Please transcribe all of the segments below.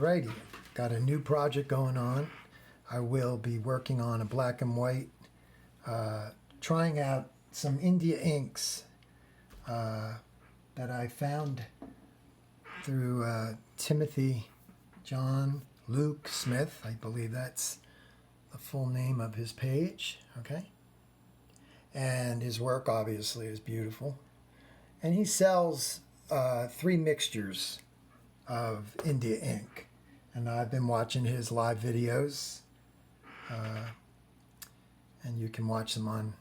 Alrighty, got a new project going on. I will be working on a black and white, trying out some India inks that I found through Timothy John Luke Smith. I believe that's the full name of his page, okay? And his work obviously is beautiful. And he sells 3 mixtures of India ink. And I've been watching his live videos. And you can watch them on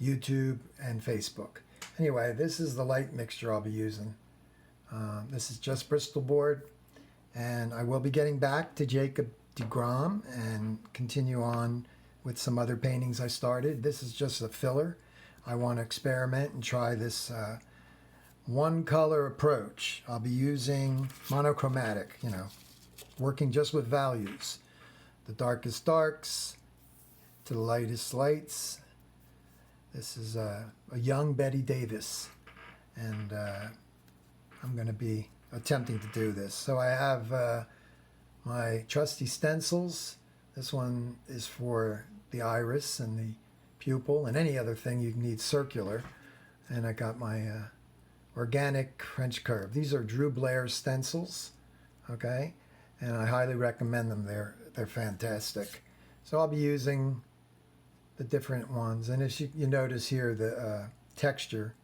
YouTube and Facebook. Anyway, this is the light mixture I'll be using. This is just Bristol board. And I will be getting back to Jacob de Grom and continue on with some other paintings I started. This is just a filler. I want to experiment and try this one color approach. I'll be using monochromatic, working just with values. The darkest darks to the lightest lights. This is a young Betty Davis, and I'm going to be attempting to do this. So I have my trusty stencils. This one is for the iris and the pupil and any other thing you need circular. And I got my organic French curve. These are Drew Blair stencils, okay? And I highly recommend them. They're fantastic. So I'll be using the different ones. And as you notice here, the texture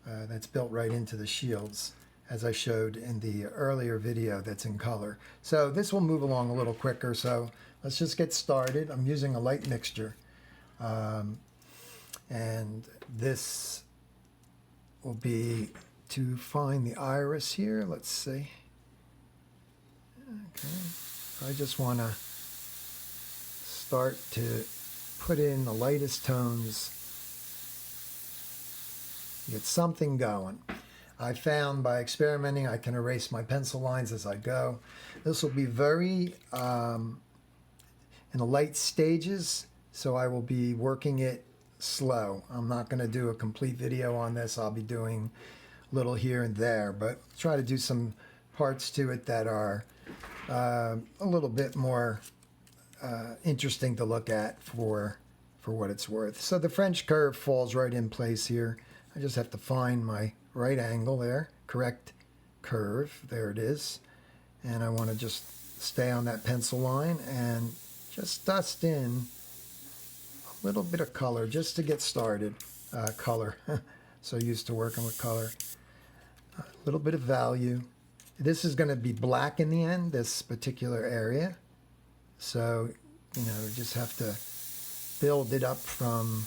that's built right into the shields, as I showed in the earlier video that's in color. So this will move along a little quicker. So let's just get started. I'm using a light mixture. And this will be to find the iris here. Let's see. Okay. I just want to start to put in the lightest tones, get something going. I found by experimenting I can erase my pencil lines as I go. This will be very in the light stages, so I will be working it slow. I'm not going to do a complete video on this. I'll be doing a little here and there, but try to do some parts to it that are a little bit more interesting to look at for what it's worth. So the French curve falls right in place here. I just have to find my right angle there, correct curve, there it is. And I want to just stay on that pencil line and just dust in a little bit of color just to get started. Color, so used to working with color. A little bit of value. This is going to be black in the end, this particular area. So, you just have to build it up from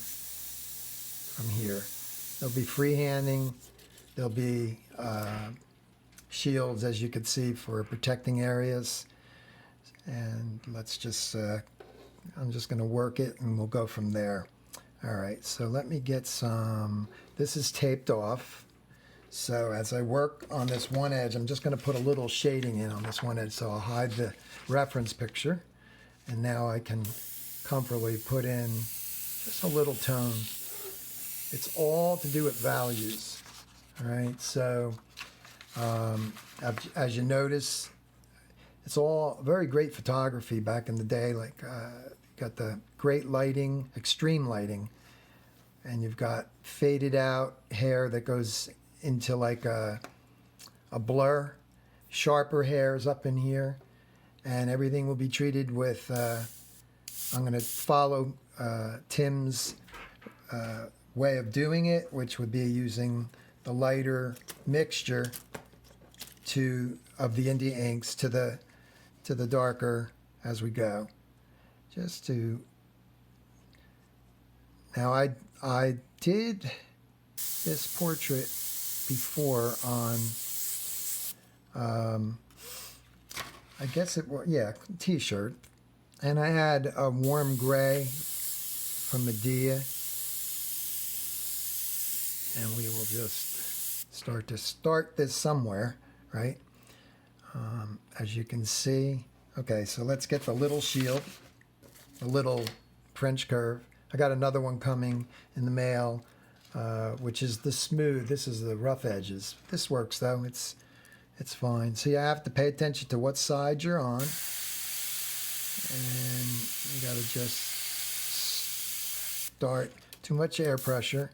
here. There'll be freehanding. There'll be shields, as you can see, for protecting areas. And let's just, I'm just going to work it and we'll go from there. All right, so let me get some, this is taped off. So as I work on this one edge, I'm just going to put a little shading in on this one edge. So I'll hide the reference picture. And now I can comfortably put in just a little tone. It's all to do with values. All right, so as you notice, it's all very great photography back in the day. Like got the great lighting, extreme lighting, and you've got faded out hair that goes into like a blur, sharper hairs up in here, and everything will be treated with, I'm going to follow Tim's way of doing it, which would be using the lighter mixture of the India inks to the darker as we go. Just to, now I did this portrait before on, I guess it was, yeah, t-shirt, and I had a warm gray from Medea, and we will just start this somewhere, right? As you can see. Okay, so let's get the little shield, the little French curve. I got another one coming in the mail, which is the smooth. This is the rough edges. This works though. It's It's fine. So you have to pay attention to what side you're on. And you got to just start. Too much air pressure.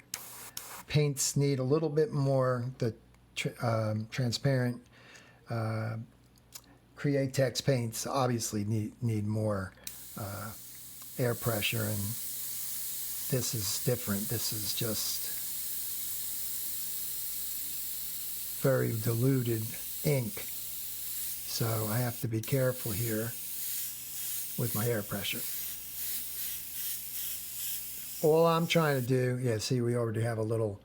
Paints need a little bit more. The transparent Createx paints obviously need more air pressure, and this is different. This is just very diluted ink, so I have to be careful here with my air pressure. All I'm trying to do, yeah, see, we already have a little,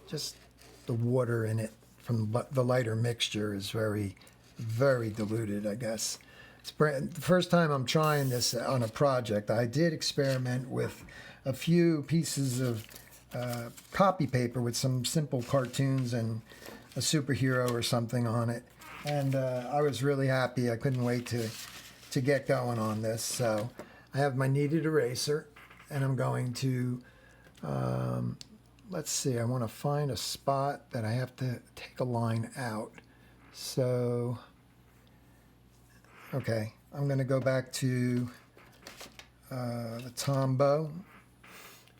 just the water in it from the lighter mixture is very, very diluted, I guess. It's the first time I'm trying this on a project. I did experiment with a few pieces of copy paper with some simple cartoons and a superhero or something on it, and I was really happy. I couldn't wait to get going on this. So I have my kneaded eraser, and I'm going to let's see, I want to find a spot that I have to take a line out. So okay, I'm going to go back to the Tombow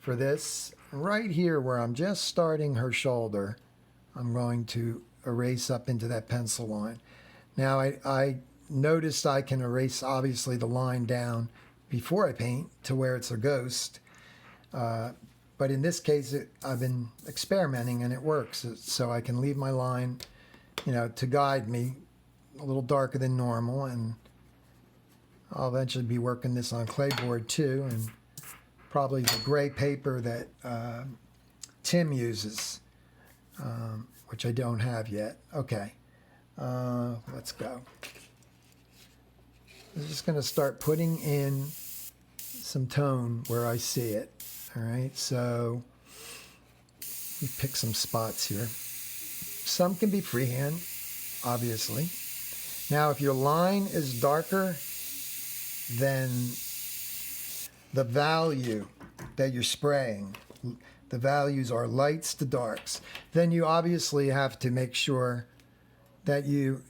for this. Right here where I'm just starting her shoulder, I'm going to erase up into that pencil line. Now I noticed I can erase obviously the line down before I paint to where it's a ghost. But in this case, I've been experimenting and it works. So I can leave my line, you know, to guide me a little darker than normal, and I'll eventually be working this on clayboard too, and probably the gray paper that Tim uses, which I don't have yet. Okay, let's go. I'm just going to start putting in some tone where I see it. All right, so you pick some spots here. Some can be freehand, obviously. Now, if your line is darker than the value that you're spraying, the values are lights to darks, then you obviously have to make sure that you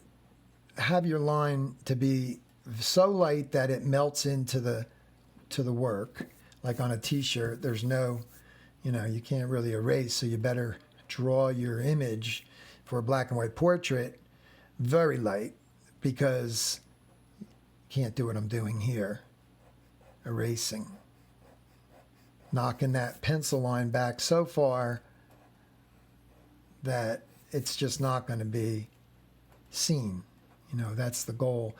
have your line to be so light that it melts into the work. Like on a t-shirt, there's no, you know, you can't really erase, so you better draw your image for a black and white portrait very light, because you can't do what I'm doing here, erasing. Knocking that pencil line back so far that it's just not going to be seen. You know, that's the goal.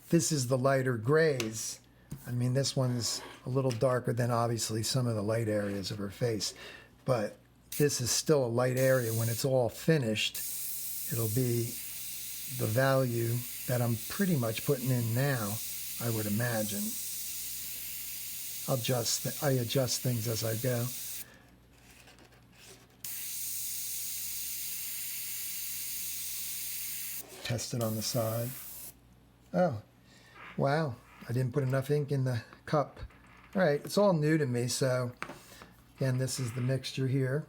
This is the lighter grays. I mean, this one's a little darker than obviously some of the light areas of her face, but this is still a light area. When it's all finished, it'll be the value that I'm pretty much putting in now, I would imagine. I adjust things as I go. Test it on the side. Oh, wow. I didn't put enough ink in the cup. All right, it's all new to me, so again, this is the mixture here,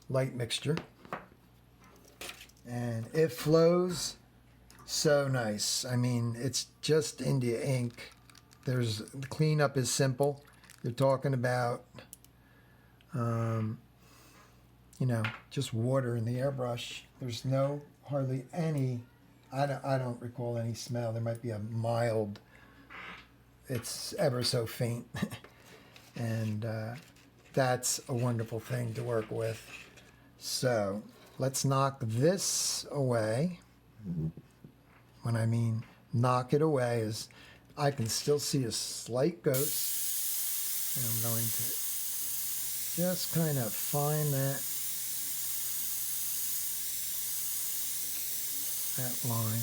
light mixture, and it flows so nice. I mean, it's just India ink. The cleanup is simple. You're talking about, you know, just water in the airbrush. There's hardly any. I don't recall any smell. There might be a mild. It's ever so faint, and that's a wonderful thing to work with. So let's knock this away. When I mean knock it away, is I can still see a slight ghost, and I'm going to just kind of find that line.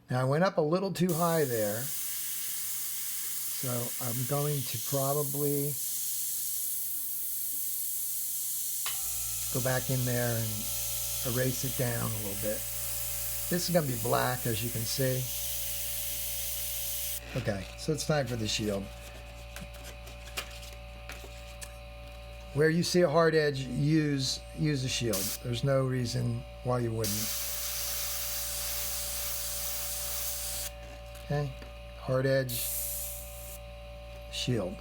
Now I went up a little too high there. So I'm going to probably go back in there and erase it down a little bit. This is going to be black, as you can see. Okay, so it's time for the shield. Where you see a hard edge, use a shield. There's no reason why you wouldn't. Okay, hard edge, shield.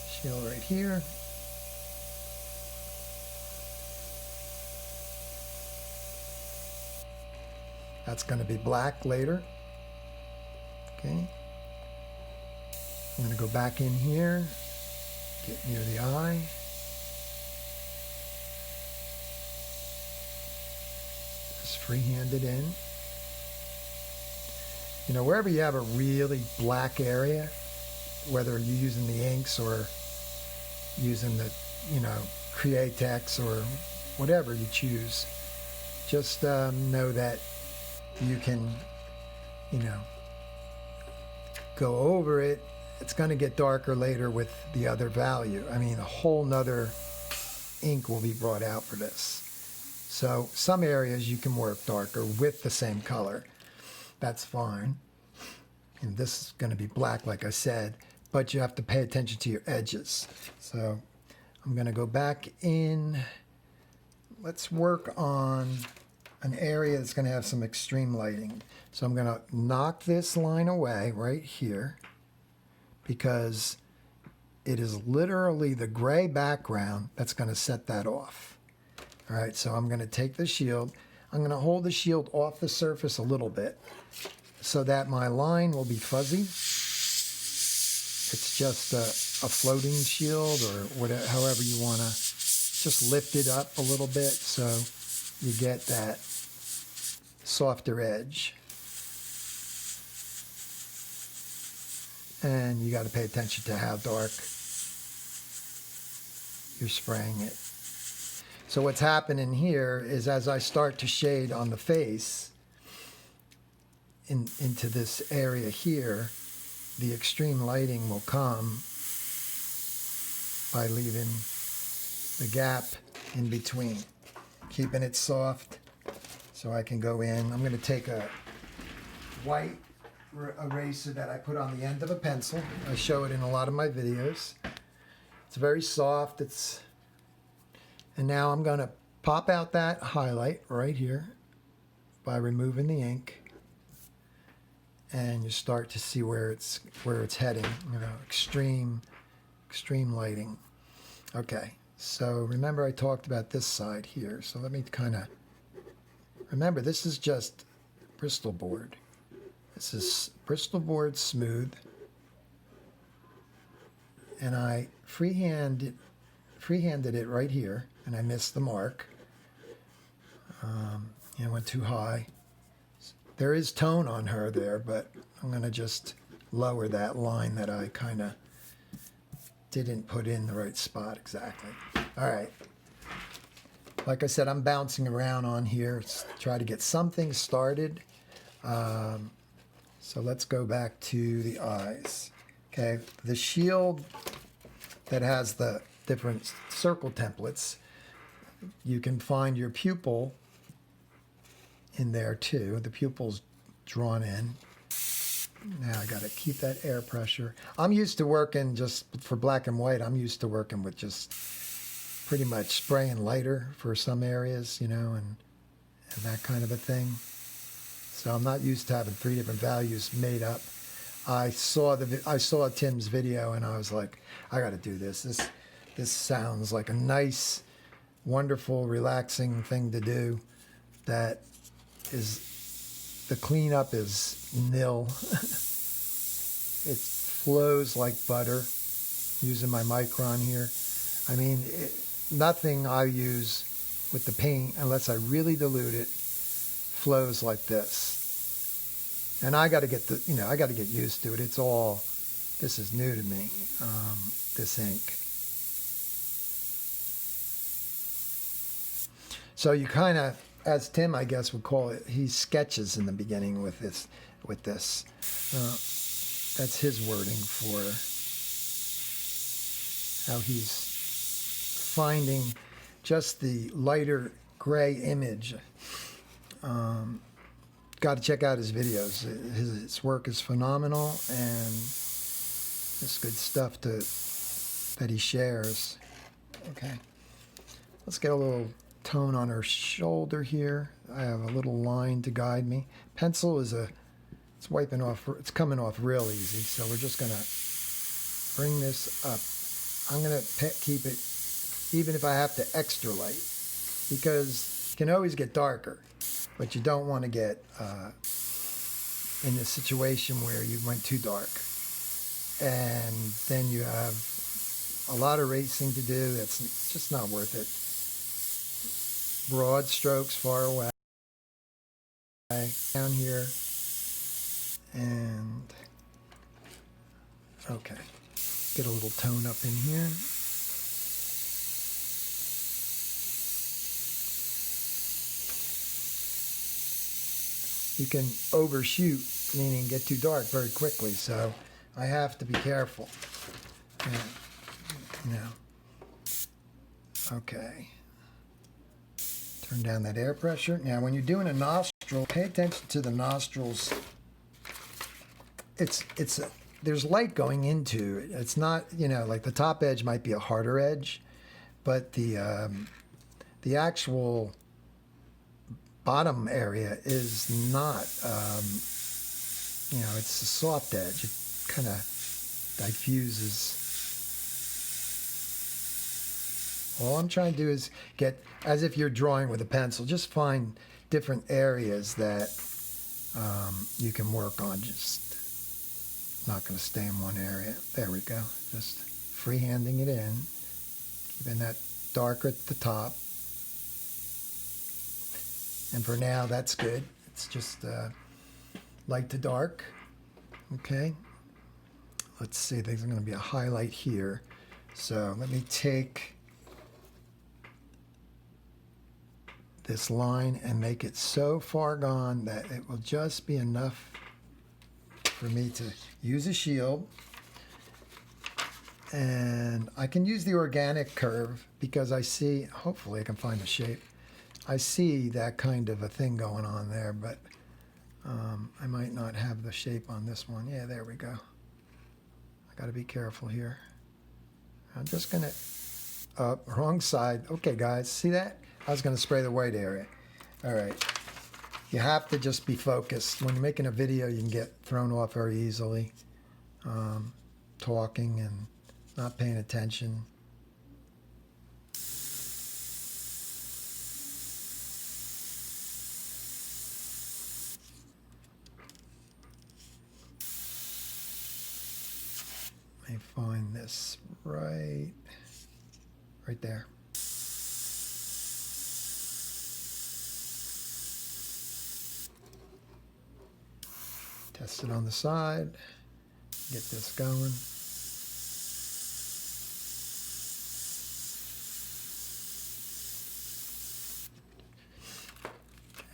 Shield right here. That's going to be black later. Okay. I'm going to go back in here, get near the eye. Just freehand it in. You know, wherever you have a really black area, whether you're using the inks or using the, you know, Createx or whatever you choose, just know that you can, you know, go over it. It's going to get darker later with the other value. I mean, a whole nother ink will be brought out for this. So some areas you can work darker with the same color. That's fine. And this is going to be black, like I said, but you have to pay attention to your edges. So I'm going to go back in. Let's work on an area that's going to have some extreme lighting. So I'm going to knock this line away right here because it is literally the gray background that's going to set that off. All right, so I'm going to take the shield. I'm going to hold the shield off the surface a little bit so that my line will be fuzzy. It's just a floating shield or whatever, however you want to just lift it up a little bit so you get that softer edge. And you got to pay attention to how dark you're spraying it. So what's happening here is as I start to shade on the face into this area here, the extreme lighting will come by leaving the gap in between, keeping it soft so I can go in. I'm going to take a white eraser that I put on the end of a pencil. I show it in a lot of my videos. It's very soft. And now I'm going to pop out that highlight right here by removing the ink, and you start to see where it's heading. You know, extreme lighting. Okay, so remember I talked about this side here. So let me kind of remember this is just Bristol board. This is Bristol board smooth, and I freehanded it right here, and I missed the mark. You know, went too high. There is tone on her there, but I'm going to just lower that line that I kind of didn't put in the right spot exactly. All right. Like I said, I'm bouncing around on here to try to get something started. So let's go back to the eyes. Okay, the shield that has the different circle templates, you can find your pupil in there too. The pupil's drawn in. Now I got to keep that air pressure. I'm used to working just for black and white. I'm used to working with just pretty much spraying lighter for some areas, you know, and that kind of a thing. So I'm not used to having 3 different values made up. I saw Tim's video and I was like, I got to do this. This sounds like a nice, wonderful, relaxing thing to do. That is, the cleanup is nil. It flows like butter. Using my Micron here. I mean, nothing I use with the paint, unless I really dilute it, flows like this. And I got to get I got to get used to it. This is new to me, this ink. So you kind of, as Tim, I guess, would call it, he sketches in the beginning with this. That's his wording for how he's finding just the lighter gray image. Got to check out his videos. His work is phenomenal, and it's good stuff that he shares. Okay, let's get a little tone on her shoulder here. I have a little line to guide me. Pencil is a It's wiping off, it's coming off real easy. So we're just gonna bring this up. I'm gonna keep it, even if I have to extra light, because you can always get darker, but you don't want to get in a situation where you went too dark. And then you have a lot of racing to do. It's just not worth it. Broad strokes far away, down here, and okay, get a little tone up in here. You can overshoot, meaning get too dark very quickly, so I have to be careful. Now, okay. Turn down that air pressure. Now, when you're doing a nostril, pay attention to the nostrils. There's light going into it. It's not, like the top edge might be a harder edge, but the actual bottom area is not, it's a soft edge. It kind of diffuses. All I'm trying to do is get, as if you're drawing with a pencil, just find different areas that you can work on. Just not going to stay in one area. There we go. Just freehanding it in, keeping that darker at the top. And for now, that's good. It's just light to dark. Okay. Let's see. There's going to be a highlight here. So let me take this line and make it so far gone that it will just be enough for me to use a shield. And I can use the organic curve because I see, hopefully I can find a shape. I see that kind of a thing going on there, but I might not have the shape on this one. Yeah, there we go. I got to be careful here. I'm just going to, wrong side. Okay, guys, see that? I was going to spray the white area. All right. You have to just be focused. When you're making a video, you can get thrown off very easily. Talking and not paying attention. Let me find this right there. Test it on the side, get this going. Okay.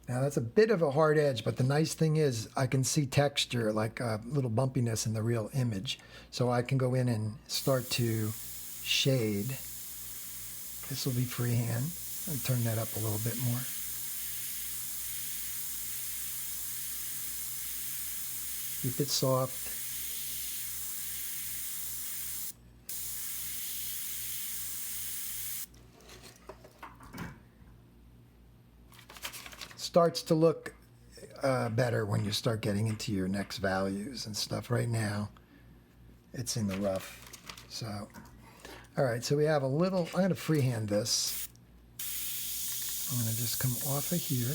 Now that's a bit of a hard edge, but the nice thing is I can see texture, like a little bumpiness in the real image. So I can go in and start to shade. This will be freehand. I'll turn that up a little bit more. Keep it soft. Starts to look better when you start getting into your next values and stuff. Right now, it's in the rough. So, all right, so we have a little, I'm going to freehand this. I'm going to just come off of here.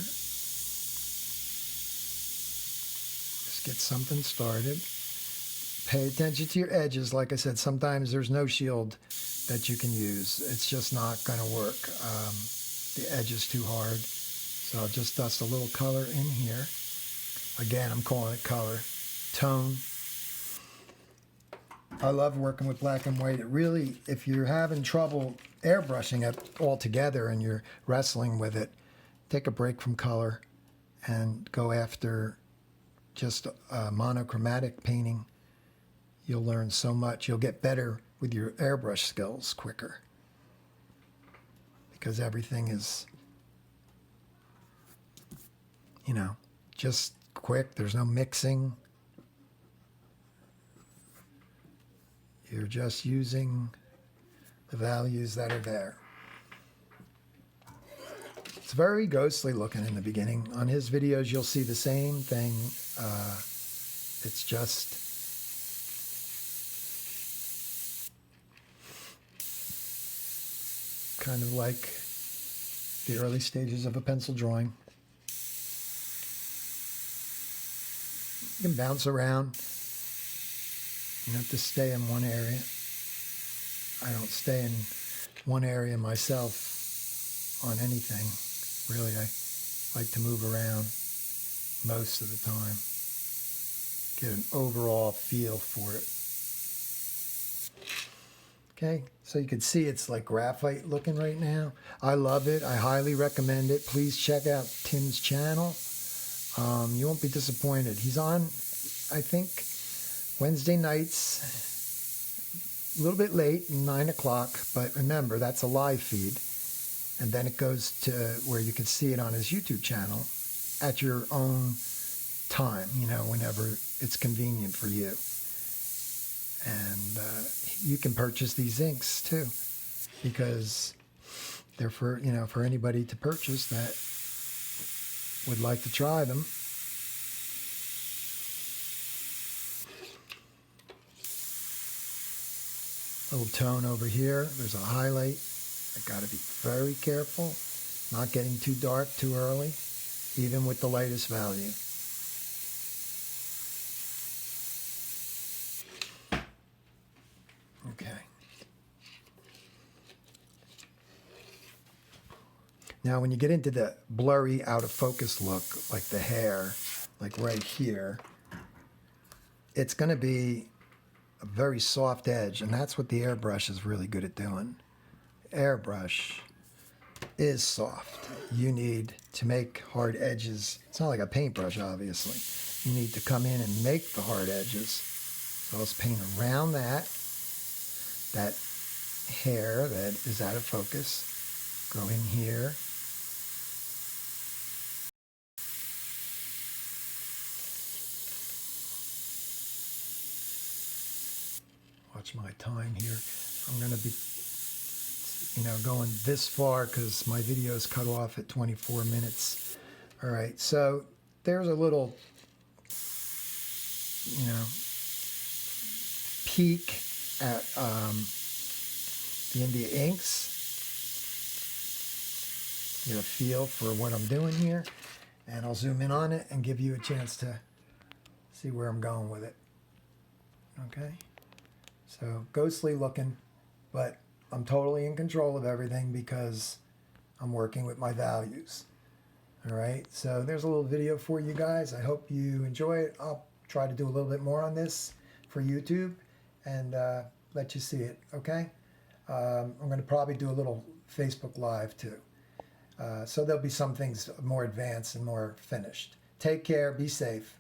Get something started. Pay attention to your edges. Like I said, sometimes there's no shield that you can use. It's just not going to work. The edge is too hard. So I'll just dust a little color in here. Again, I'm calling it color. Tone. I love working with black and white. It really, if you're having trouble airbrushing it all together and you're wrestling with it, take a break from color and go after just monochromatic painting. You'll learn so much. You'll get better with your airbrush skills quicker because everything is, just quick. There's no mixing. You're just using the values that are there. It's very ghostly looking in the beginning. On his videos, you'll see the same thing. It's just kind of like the early stages of a pencil drawing. You can bounce around. You don't have to stay in one area. I don't stay in one area myself on anything. Really, I like to move around most of the time. Get an overall feel for it. Okay, so you can see it's like graphite looking right now. I love it. I highly recommend it. Please check out Tim's channel. You won't be disappointed. He's on, I think, Wednesday nights, a little bit late, 9 o'clock, but remember, that's a live feed. And then it goes to where you can see it on his YouTube channel at your own time, you know, whenever it's convenient for you. And you can purchase these inks too, because they're for, you know, for anybody to purchase that would like to try them. Little tone over here. There's a highlight. I got to be very careful, not getting too dark too early, even with the lightest value. Okay. Now, when you get into the blurry, out of focus look, like the hair, like right here, it's going to be a very soft edge, and that's what the airbrush is really good at doing. Airbrush is soft. You need to make hard edges. It's not like a paintbrush, obviously. You need to come in and make the hard edges. So let's paint around that hair that is out of focus. Go in here. Watch my time here. I'm going to be, you know, going this far because my video is cut off at 24 minutes. All right, so there's a little, you know, peek at the India inks. Get a feel for what I'm doing here, and I'll zoom in on it and give you a chance to see where I'm going with it. Okay, so ghostly looking, but I'm totally in control of everything because I'm working with my values. All right, so there's a little video for you guys. I hope you enjoy it. I'll try to do a little bit more on this for YouTube and let you see it, okay? I'm going to probably do a little Facebook Live too. So there'll be some things more advanced and more finished. Take care, be safe.